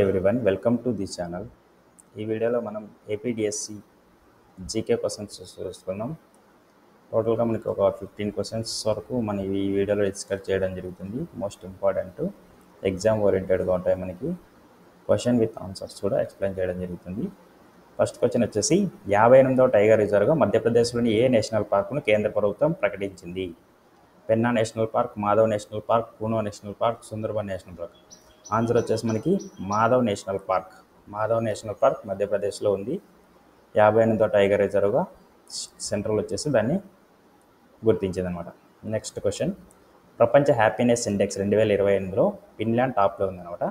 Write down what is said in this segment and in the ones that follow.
Everyone welcome to the channel. ఈ వీడియోలో మనం ఏపీ డిఎస్సి జీకే క్వశ్చన్స్ చూసుకుందాం. టోటల్గా మనకి ఒక 15 క్వశ్చన్స్ వరకు మనం ఈ వీడియోలో డిస్కస్ చేయడం జరుగుతుంది. మోస్ట్ ఇంపార్టెంట్ ఎగ్జామ్ ఓరియంటెడ్గా ఉంటాయి. మనకి క్వశ్చన్ విత్ ఆన్సర్స్ కూడా ఎక్స్ప్లెయిన్ చేయడం జరుగుతుంది. ఫస్ట్ క్వశ్చన్ వచ్చేసి 58వ టైగర్ రిజర్వ్గా మధ్యప్రదేశ్లోని ఏ నేషనల్ పార్కును కేంద్ర ప్రభుత్వం ప్రకటించింది? Penna national park, Madhav national park, Kuno national park, Sundarban national park. Answer వచ్చేసి మనకి Madhav national park. Madhav national park మధ్యప్రదేశ్లో ఉంది. 58వ టైగర్ రిజర్వ్గా సెంట్రల్ వచ్చేసి దాన్ని గుర్తించింది అనమాట. నెక్స్ట్ క్వశ్చన్, ప్రపంచ హ్యాపీనెస్ ఇండెక్స్ 2028లో ఫిన్లాండ్ టాప్లో ఉందన్నమాట.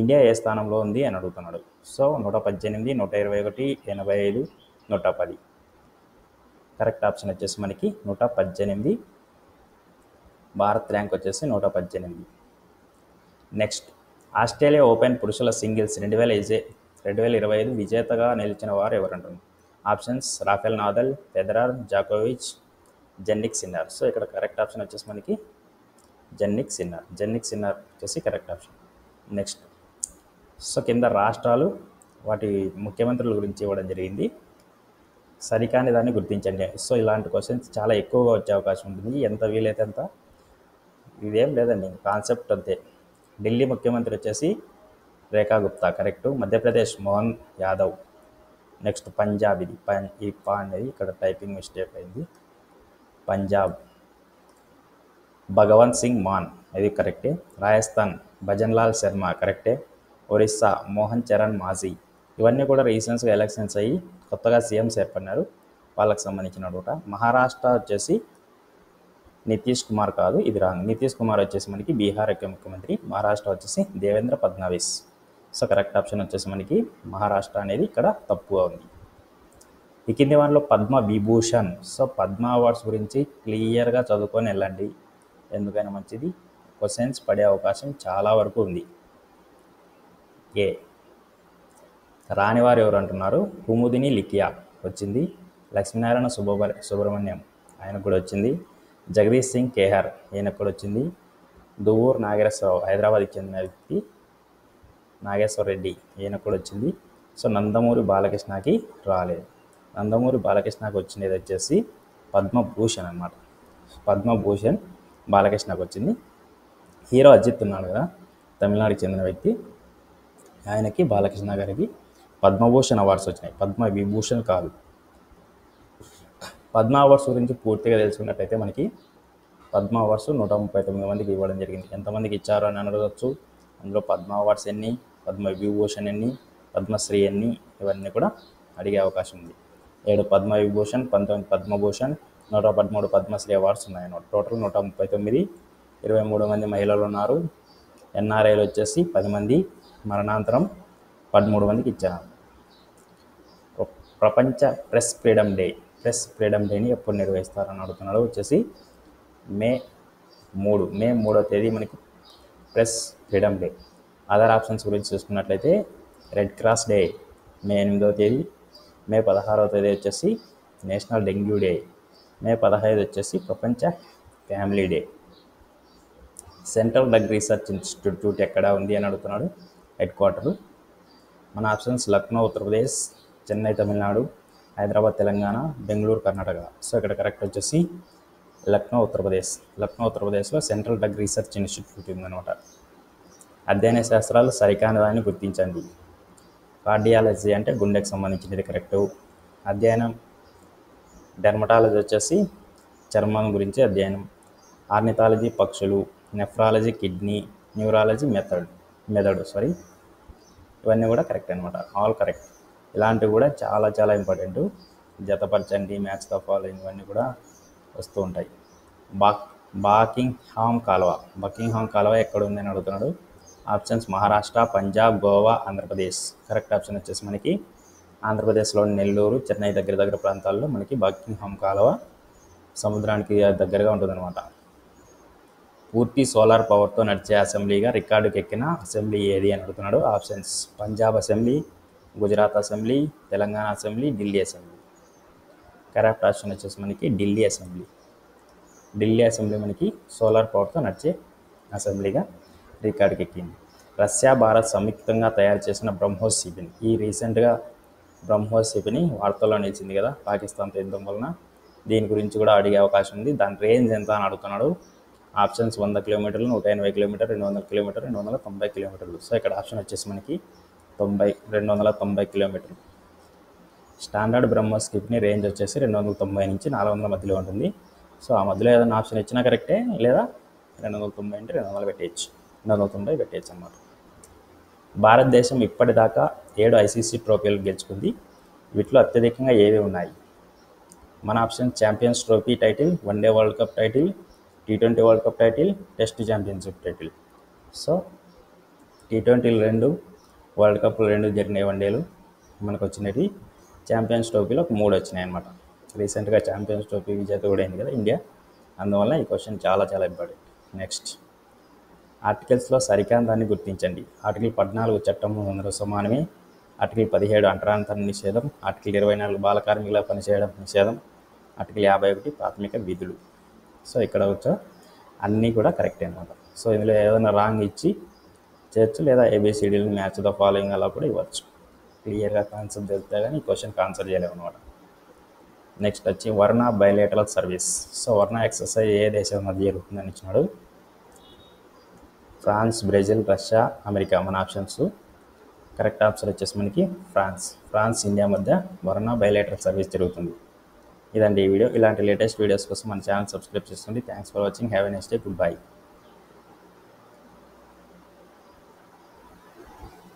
ఇండియా ఏ స్థానంలో ఉంది అని అడుగుతున్నాడు. సో 118, 121, 85, 110. కరెక్ట్ ఆప్షన్ వచ్చేసి మనకి 118. భారత్ ర్యాంక్ వచ్చేసి 118. నెక్స్ట్, ఆస్ట్రేలియా ఓపెన్ పురుషుల సింగిల్స్ 2025 విజేతగా నిలిచిన వారు ఎవరంటారు? ఆప్షన్స్ రాఫెల్ నాదల్, ఫెదరర్, జాకోవిచ్, జెన్నిక్ సిన్నర్. సో ఇక్కడ కరెక్ట్ ఆప్షన్ వచ్చేసి మనకి జెన్నిక్ సిన్నర్ వచ్చేసి కరెక్ట్ ఆప్షన్. నెక్స్ట్, సో కింద రాష్ట్రాలు వాటి ముఖ్యమంత్రుల గురించి ఇవ్వడం జరిగింది. సరికాని దాన్ని గుర్తించండి. సో ఇలాంటి క్వశ్చన్స్ చాలా ఎక్కువగా వచ్చే అవకాశం ఉంటుంది. ఎంత వీలైతే అంత. ఇదేం లేదండి, కాన్సెప్ట్ అంతే. ఢిల్లీ ముఖ్యమంత్రి వచ్చేసి రేఖా గుప్తా కరెక్టు. మధ్యప్రదేశ్ మోహన్ యాదవ్. నెక్స్ట్ పంజాబ్, ఈ పా అనేది ఇక్కడ టైపింగ్ మిస్టేక్ అయింది. పంజాబ్ భగవంత్ సింగ్ మాన్, అది కరెక్టే. రాజస్థాన్ భజన్లాల్ శర్మ కరెక్టే. ఒరిస్సా మోహన్ చరణ్ మాజీ. ఇవన్నీ కూడా రీసెంట్స్గా ఎలక్షన్స్ అయ్యి కొత్తగా సీఎంస్ ఏర్పడినారు, వాళ్ళకి సంబంధించిన అన్నమాట. మహారాష్ట్ర వచ్చేసి నితీష్ కుమార్ కాదు, ఇది రాంగ్. నితీష్ కుమార్ వచ్చేసి మనకి బీహార్ యొక్క ముఖ్యమంత్రి. మహారాష్ట్ర వచ్చేసి Devendra Fadnavis. So correct option వచ్చేసి మనకి మహారాష్ట్ర అనేది ఇక్కడ తప్పుగా ఉంది. ఈ కింది వాటిలో పద్మ విభూషణ్. సో పద్మ అవార్డ్స్ గురించి క్లియర్గా చదువుకొని వెళ్ళండి, ఎందుకైనా మంచిది. క్వశ్చన్స్ పడే అవకాశం చాలా వరకు ఉంది. ఏ రానివారు ఎవరు అంటున్నారు? కుముదిని లిఖియా వచ్చింది. లక్ష్మీనారాయణ సుబ్రహ్మణ్యం, ఆయనకు కూడా వచ్చింది. జగదీష్ సింగ్ కేహర్, ఈయనకు కూడా వచ్చింది. దువ్వూరు నాగేశ్వరరావు, హైదరాబాద్కి చెందిన వ్యక్తి. నాగేశ్వర రెడ్డి, ఈయనకు కూడా వచ్చింది. సో నందమూరి బాలకృష్ణకి రాలేదు. నందమూరి బాలకృష్ణకి వచ్చినది వచ్చేసి పద్మభూషణ్ అన్నమాట. పద్మభూషణ్ బాలకృష్ణకు వచ్చింది. హీరో అజిత్ ఉన్నాడు కదా, తమిళనాడుకి చెందిన వ్యక్తి, ఆయనకి బాలకృష్ణ గారికి పద్మభూషణ్ అవార్డ్స్ వచ్చినాయి, పద్మ విభూషణ్ కాదు. పద్మ అవార్డ్స్ గురించి పూర్తిగా తెలుసుకున్నట్టయితే మనకి పద్మ అవార్డ్స్ 139 మందికి ఇవ్వడం జరిగింది. ఎంతమందికి ఇచ్చారు అని అడగవచ్చు. అందులో పద్మ అవార్డ్స్ ఎన్ని, పద్మ విభూషణ్ ఎన్ని, పద్మశ్రీ ఎన్ని, ఇవన్నీ కూడా అడిగే అవకాశం ఉంది. 7 పద్మ విభూషణ్, 19 పద్మభూషణ్, 113 పద్మశ్రీ అవార్డ్స్ ఉన్నాయన్నమాట. టోటల్ 139. 23 మంది మహిళలు ఉన్నారు. ఎన్ఆర్ఐలు వచ్చేసి 10 మంది. మరణాంతరం 13 మందికి ఇచ్చారు. ప్రపంచ ప్రెస్ ఫ్రీడమ్ డేని ఎప్పుడు నిర్వహిస్తారని అడుగుతున్నాడు. వచ్చేసి మే 3వ తేదీ మనకి press freedom day. Other options గురించి చూసుకున్నట్లయితే రెడ్ క్రాస్ డే మే 8వ తేదీ. మే 16వ తేదీ వచ్చేసి నేషనల్ డెంగ్యూ డే. మే 15 వచ్చేసి ప్రపంచ family day. Central drug research institute ఎక్కడ ఉంది అని అడుగుతున్నాడు. Head quarter. మన ఆప్షన్స్ లక్నో ఉత్తరప్రదేశ్, చెన్నై తమిళనాడు, హైదరాబాద్ తెలంగాణ, బెంగళూరు కర్ణాటక. సో ఇక్కడ కరెక్ట్ వచ్చేసి లక్నో ఉత్తరప్రదేశ్లో సెంట్రల్ డ్రగ్ రీసెర్చ్ ఇన్స్టిట్యూట్ ఉందన్నమాట. అధ్యయన శాస్త్రాలు సరికాని దాన్ని గుర్తించండి. కార్డియాలజీ అంటే గుండెకి సంబంధించినది కరెక్టు. అధ్యయనం డెర్మటాలజీ వచ్చేసి చర్మం గురించి అధ్యయనం. ఆర్నిథాలజీ పక్షులు, నెఫ్రాలజీ కిడ్నీ, న్యూరాలజీ మెదడు. ఇవన్నీ కూడా కరెక్ట్ అనమాట, ఆల్ కరెక్ట్. ఇలాంటివి కూడా చాలా చాలా ఇంపార్టెంట్. జతపరచండి, మ్యాచ్ ద ఫాలోయింగ్, ఇవన్నీ కూడా వస్తూ ఉంటాయి. బకింగ్హామ్ కాలువ ఎక్కడ ఉంది అని అడుగుతున్నాడు. Options Maharashtra, Punjab, Goa, Andhra Pradesh. Correct option వచ్చేసి మనకి ఆంధ్రప్రదేశ్లోని నెల్లూరు, చెన్నై దగ్గర ప్రాంతాల్లో మనకి బకింగ్హామ్ కాలువ సముద్రానికి దగ్గరగా ఉంటుందన్నమాట. పూర్తి సోలార్ పవర్తో నడిచే అసెంబ్లీగా రికార్డుకి ఎక్కిన అసెంబ్లీ ఏది అని అడుగుతున్నాడు. Options Punjab assembly, Gujarat assembly, Telangana assembly, Delhi assembly. Correct option వచ్చేసి మనకి ఢిల్లీ అసెంబ్లీ మనకి సోలార్ పవర్తో నడిచే అసెంబ్లీగా రికార్డుకి ఎక్కింది. రష్యా భారత్ సంయుక్తంగా తయారు చేసిన బ్రహ్మోస్ క్షిపణి. ఈ రీసెంట్గా బ్రహ్మోస్ క్షిపణి వార్తల్లో నిలిచింది కదా పాకిస్తాన్తో యుద్ధం వలన. దీని గురించి కూడా అడిగే అవకాశం ఉంది. దాని రేంజ్ ఎంత అని అడుగుతున్నాడు. ఆప్షన్స్ 100 కిలోమీటర్లు, 180 కిలోమీటర్, 200 కిలోమీటర్, 290 కిలోమీటర్లు. సో ఇక్కడ ఆప్షన్ వచ్చేసి మనకి 290 కిలోమీటర్లు. స్టాండర్డ్ బ్రహ్మోస్ క్షిపణి రేంజ్ వచ్చేసి 290 నుంచి 400 మధ్యలో ఉంటుంది. సో ఆ మధ్యలో ఏదైనా ఆప్షన్ ఇచ్చినా కరెక్టే, లేదా 290 అంటే 200 పెట్టేయచ్చు, 290 పెట్టేయచ్చు అన్నమాట. భారతదేశం ఇప్పటిదాకా 7 ఐసీసీ ట్రోఫీలు గెలుచుకుంది. వీటిలో అత్యధికంగా ఏవి ఉన్నాయి? మన option champions trophy title, one day world cup title, T20 world cup title, test championship title. So T20లు 2, వరల్డ్ కప్లు 2 జరిగినాయి వన్డేలు మనకు వచ్చినవి. ఛాంపియన్స్ ట్రోఫీలో 3 వచ్చినాయి అన్నమాట. రీసెంట్గా ఛాంపియన్స్ ట్రోఫీ విజేత కూడా అయింది కదా ఇండియా. అందువల్ల ఈ క్వశ్చన్ చాలా చాలా ఇంపార్టెంట్. నెక్స్ట్, ఆర్టికల్స్లో సరికాంతాన్ని గుర్తించండి. ఆర్టికల్ 14 చట్టం అందరూ సమానమే. ఆర్టికల్ 17 అంటరానితన నిషేధం. ఆర్టికల్ 24 బాల కార్మికుల పనిచేయడం నిషేధం. ఆర్టికల్ 51 ప్రాథమిక విధులు. సో ఇక్కడ వచ్చా అన్నీ కూడా కరెక్టే అనమాట. సో ఇందులో ఏదైనా రాంగ్ ఇచ్చి చేయొచ్చు, లేదా ఏబిసిడీలు మ్యాచ్ ద ఫాలోయింగ్ అలా కూడా ఇవ్వచ్చు. క్లియర్గా కాన్సెప్ట్ తెలిస్తే కానీ ఈ క్వశ్చన్కి ఆన్సర్ చేయలేము అనమాట. నెక్స్ట్ వచ్చి వర్ణ బయలేటరల్ సర్వీస్. సో వర్ణ ఎక్సర్సైజ్ ఏ దేశం మధ్య జరుగుతుందని ఇచ్చినాడు. ఫ్రాన్స్, బ్రెజిల్, రష్యా, అమెరికా మన ఆప్షన్స్. కరెక్ట్ ఆన్సర్ వచ్చేసి మనకి ఫ్రాన్స్ ఇండియా మధ్య వర్ణ బయలేటరల్ సర్వీస్ జరుగుతుంది. ఇదండి ఈ వీడియో. ఇలాంటి లేటెస్ట్ వీడియోస్ కోసం మన ఛానల్ సబ్స్క్రైబ్ చేసుకోండి. Thanks for watching. Have a nice day. Good bye.